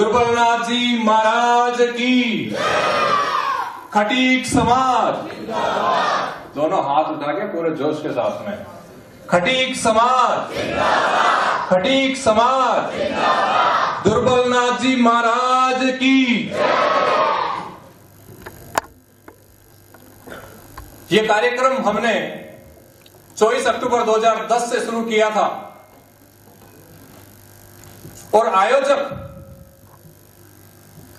दुर्बलनाथ जी महाराज की, खटीक समाज, दोनों हाथ उठा के पूरे जोश के साथ में, खटीक समाज, खटीक समाज, दुर्बलनाथ जी महाराज की। ये कार्यक्रम हमने 24 अक्टूबर 2010 से शुरू किया था और आयोजक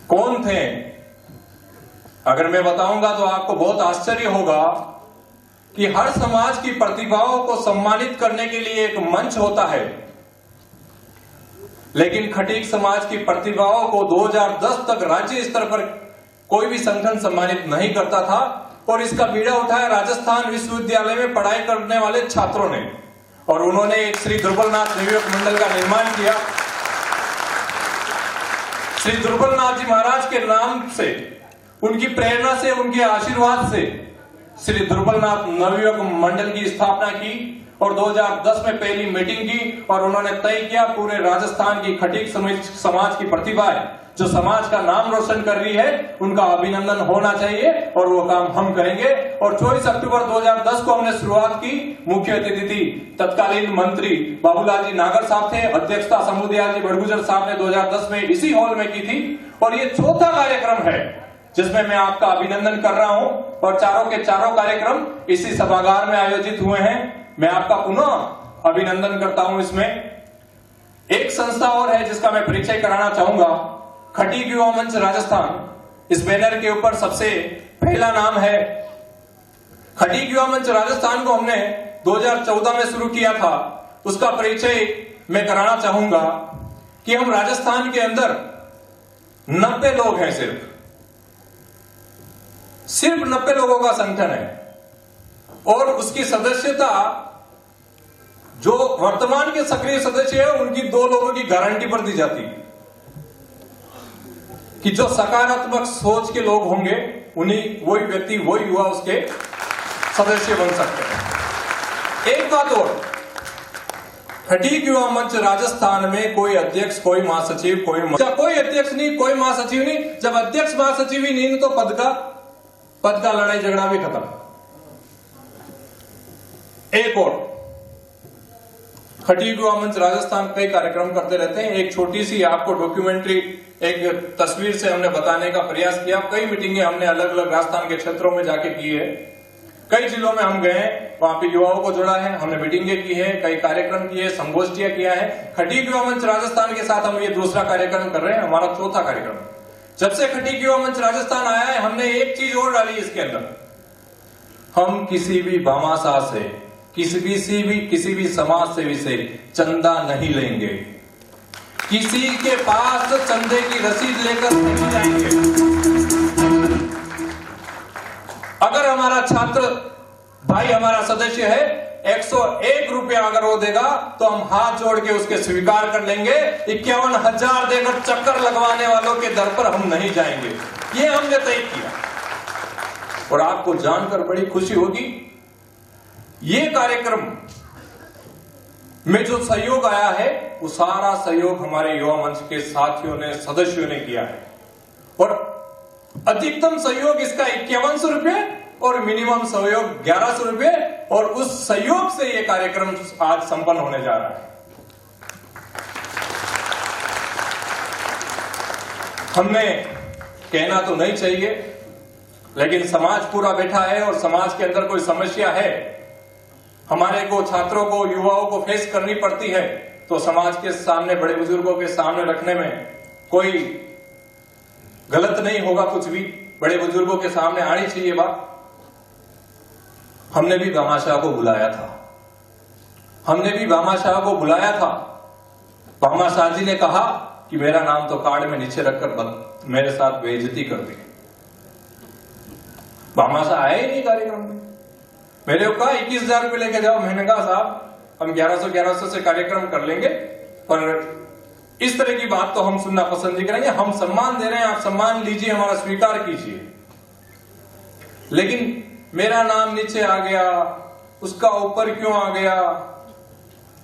कौन थे अगर मैं बताऊंगा तो आपको बहुत आश्चर्य होगा कि हर समाज की प्रतिभाओं को सम्मानित करने के लिए एक मंच होता है, लेकिन खटीक समाज की प्रतिभाओं को 2010 तक राज्य स्तर पर कोई भी संगठन सम्मानित नहीं करता था और इसका बीड़ा उठाया राजस्थान विश्वविद्यालय में पढ़ाई करने वाले छात्रों ने और उन्होंने एक श्री दुर्बलनाथ नवयुवक मंडल का निर्माण किया। श्री दुर्बलनाथ जी महाराज के नाम से, उनकी प्रेरणा से, उनके आशीर्वाद से श्री दुर्बलनाथ नवयुवक मंडल की स्थापना की और 2010 में पहली मीटिंग की और उन्होंने तय किया पूरे राजस्थान की खटीक समाज की प्रतिभाएं जो समाज का नाम रोशन कर रही है उनका अभिनंदन होना चाहिए और वो काम हम करेंगे। और 24 अक्टूबर 2010 को हमने शुरुआत की। मुख्य अतिथि थी तत्कालीन मंत्री बाबूलाल जी नागर साहब थे, अध्यक्षता समुदयाल जी बड़गुजर साहब ने 2010 में इसी हॉल में की थी और ये चौथा कार्यक्रम है जिसमें मैं आपका अभिनंदन कर रहा हूं और चारों के चारों कार्यक्रम इसी सभागार में आयोजित हुए हैं। मैं आपका पुनः अभिनंदन करता हूं। इसमें एक संस्था और है जिसका मैं परिचय कराना चाहूंगा, खटीक युवा मंच राजस्थान। इस बैनर के ऊपर सबसे पहला नाम है। खटीक युवा मंच राजस्थान को हमने 2014 में शुरू किया था। उसका परिचय मैं कराना चाहूंगा कि हम राजस्थान के अंदर 90 लोग हैं, सिर्फ 90 लोगों का संगठन है और उसकी सदस्यता जो वर्तमान के सक्रिय सदस्य है उनकी 2 लोगों की गारंटी पर दी जाती है कि जो सकारात्मक सोच के लोग होंगे उन्हीं वही व्यक्ति, वही युवा उसके सदस्य बन सकते हैं। एक बात और, खटीक युवा मंच राजस्थान में कोई अध्यक्ष, कोई महासचिव, कोई अध्यक्ष नहीं, कोई महासचिव नहीं। जब अध्यक्ष महासचिव ही नहीं तो पद का लड़ाई झगड़ा भी खत्म। एक और, खटीक युवा मंच राजस्थान कई कार्यक्रम करते रहते हैं। एक छोटी सी आपको डॉक्यूमेंट्री एक तस्वीर से हमने बताने का प्रयास किया। कई मीटिंगें हमने अलग अलग राजस्थान के क्षेत्रों में जाके की है। कई जिलों में हम गए, वहां पे युवाओं को जोड़ा है, हमने मीटिंगें की है, कई कार्यक्रम किए, संगोष्ठियां किया है। खटीक युवा मंच राजस्थान के साथ हम ये दूसरा कार्यक्रम कर रहे हैं, हमारा चौथा कार्यक्रम। जब से खटीक युवा मंच राजस्थान आया है हमने एक चीज और डाली इसके अंदर, हम किसी भी भामाशाह से, किसी भी समाज सेवी से चंदा नहीं लेंगे, किसी के पास चंदे की रसीद लेकर नहीं जाएंगे। अगर हमारा छात्र भाई हमारा सदस्य है 101 रुपया अगर वो देगा तो हम हाथ जोड़ के उसके स्वीकार कर लेंगे। 51,000 देकर चक्कर लगवाने वालों के दर पर हम नहीं जाएंगे, ये हमने तय किया। और आपको जानकर बड़ी खुशी होगी, ये कार्यक्रम में जो सहयोग आया है वो सारा सहयोग हमारे युवा मंच के साथियों ने, सदस्यों ने किया है और अधिकतम सहयोग इसका 5100 रुपये और मिनिमम सहयोग 1100 रुपये और उस सहयोग से ये कार्यक्रम आज संपन्न होने जा रहा है। हमने कहना तो नहीं चाहिए लेकिन समाज पूरा बैठा है और समाज के अंदर कोई समस्या है, हमारे को छात्रों को, युवाओं को फेस करनी पड़ती है तो समाज के सामने, बड़े बुजुर्गों के सामने रखने में कोई गलत नहीं होगा। कुछ भी बड़े बुजुर्गों के सामने आनी चाहिए बात। हमने भी भामाशाह को बुलाया था, भामाशाह जी ने कहा कि मेरा नाम तो कार्ड में नीचे रखकर मेरे साथ बेइज्जती कर दी। भामाशाह आए ही नहीं कार्यक्रम में। मेरे को कहा 21,000 रुपये लेके जाओ। मैंने कहा साहब हम 1100 से कार्यक्रम कर लेंगे पर इस तरह की बात तो हम सुनना पसंद नहीं करेंगे। हम सम्मान दे रहे हैं, आप सम्मान लीजिए, हमारा स्वीकार कीजिए। लेकिन मेरा नाम नीचे आ गया, उसका ऊपर क्यों आ गया,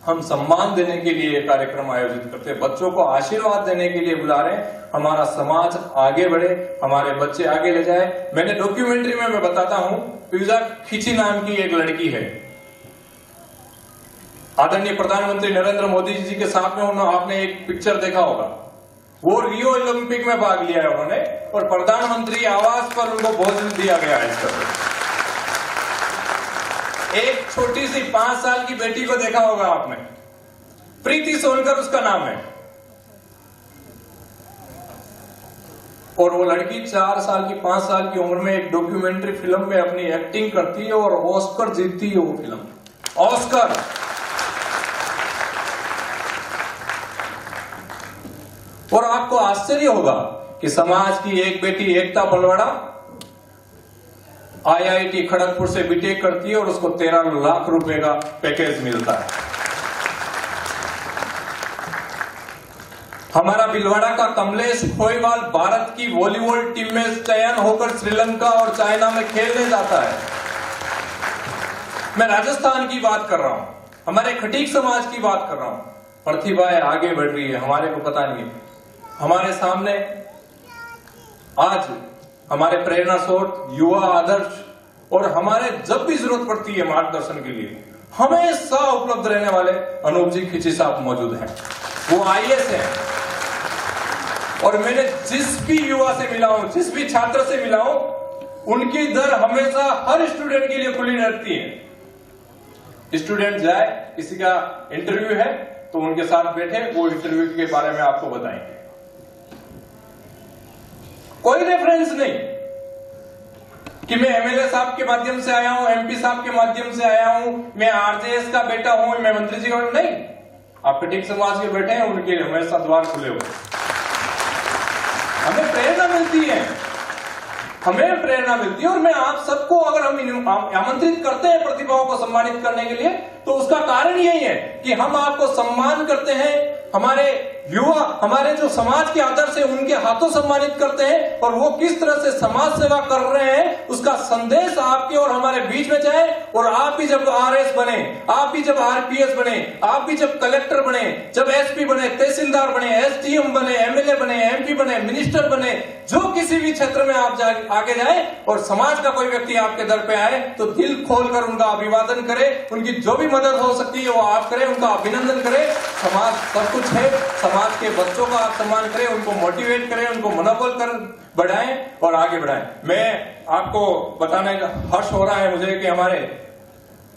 हम सम्मान देने के लिए ये कार्यक्रम आयोजित करते हैं, बच्चों को आशीर्वाद देने के लिए बुला रहे हैं, हमारा समाज आगे बढ़े, हमारे बच्चे आगे ले जाए। मैंने डॉक्यूमेंट्री में मैं बताता हूं, पूजा खिची नाम की एक लड़की है, आदरणीय प्रधानमंत्री नरेंद्र मोदी जी के साथ में आपने एक पिक्चर देखा होगा, वो रियो ओलंपिक में भाग लिया है उन्होंने, और प्रधानमंत्री आवास पर उनको भोजन दिया गया है। इसका एक छोटी सी 5 साल की बेटी को देखा होगा आपने, प्रीति सोनकर उसका नाम है, और वो लड़की 4 साल की 5 साल की उम्र में एक डॉक्यूमेंट्री फिल्म में अपनी एक्टिंग करती है और ऑस्कर जीतती है वो फिल्म, ऑस्कर। और आपको आश्चर्य होगा कि समाज की एक बेटी एकता बलवाड़ा IIT खड़गपुर से बीटेक करती है और उसको 13 लाख रुपए का पैकेज मिलता है। हमारा भिलवाड़ा का कमलेश खोईवाल भारत की वॉलीबॉल टीम में चयन होकर श्रीलंका और चाइना में खेलने जाता है। मैं राजस्थान की बात कर रहा हूं, हमारे खटीक समाज की बात कर रहा हूं। प्रतिभाएं आगे बढ़ रही है, हमारे को पता नहीं है। हमारे सामने आज हमारे प्रेरणा स्रोत, युवा आदर्श और हमारे जब भी जरूरत पड़ती है मार्गदर्शन के लिए हमेशा उपलब्ध रहने वाले अनूप जी खिची साहब मौजूद हैं। वो IAS हैं, और मैंने जिस भी युवा से मिला हूं, जिस भी छात्र से मिला हूं, उनकी दर हमेशा हर स्टूडेंट के लिए खुली रहती है। स्टूडेंट जाए, किसी का इंटरव्यू है तो उनके साथ बैठे, वो इंटरव्यू के बारे में आपको बताएंगे। कोई रेफरेंस नहीं कि मैं MLA साहब के माध्यम से आया हूं, MP साहब के माध्यम से आया हूं, मैं RJS का बेटा हूं, मैं मंत्री जी का नहीं। आप खटीक समाज के बेटे हैं, उनके लिए हमेशा द्वार खुले हुए। हमें प्रेरणा मिलती है, हमें प्रेरणा मिलती है। और मैं आप सबको, अगर हम आमंत्रित करते हैं प्रतिभाओं को सम्मानित करने के लिए, तो उसका कारण यही है कि हम आपको सम्मान करते हैं, हमारे युवा, हमारे जो समाज के आदर्श है उनके हाथों सम्मानित करते हैं, और वो किस तरह से समाज सेवा कर रहे हैं उसका संदेश आपके और हमारे बीच में जाए। और आप भी जब RS बने, आप भी जब RPS बने, आप भी जब कलेक्टर बने, जब SP बने, तहसीलदार बने, SDM बने, MLA बने, MP बने, मिनिस्टर बने, जो किसी भी क्षेत्र में आप आगे जाए और समाज का कोई व्यक्ति आपके दर पे आए तो दिल खोलकर उनका अभिवादन करें, उनकी जो भी मदद हो सकती है वो आप करें, उनका अभिनंदन करें। समाज सब कुछ है, समाज के बच्चों का आप सम्मान करें, उनको मोटिवेट करें, उनको मनोबल कर बढ़ाएं और आगे बढ़ाएं। मैं आपको बताने का हर्ष हो रहा है मुझे कि हमारे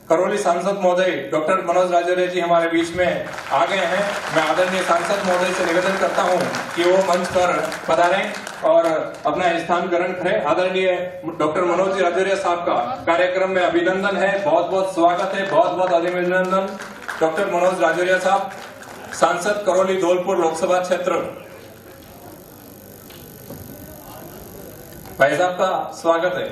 करौली सांसद महोदय डॉक्टर मनोज राजौरिया जी हमारे बीच में आ गए हैं। मैं आदरणीय सांसद महोदय से निवेदन करता हूं कि वो मंच पर पधारें और अपना स्थान ग्रहण करें। आदरणीय डॉक्टर मनोज राजौरिया साहब का कार्यक्रम में अभिनंदन है, बहुत बहुत स्वागत है, बहुत बहुत अभिनंदन। डॉक्टर मनोज राजौरिया साहब, सांसद करौली धौलपुर लोकसभा क्षेत्र। भाई साहब का स्वागत है।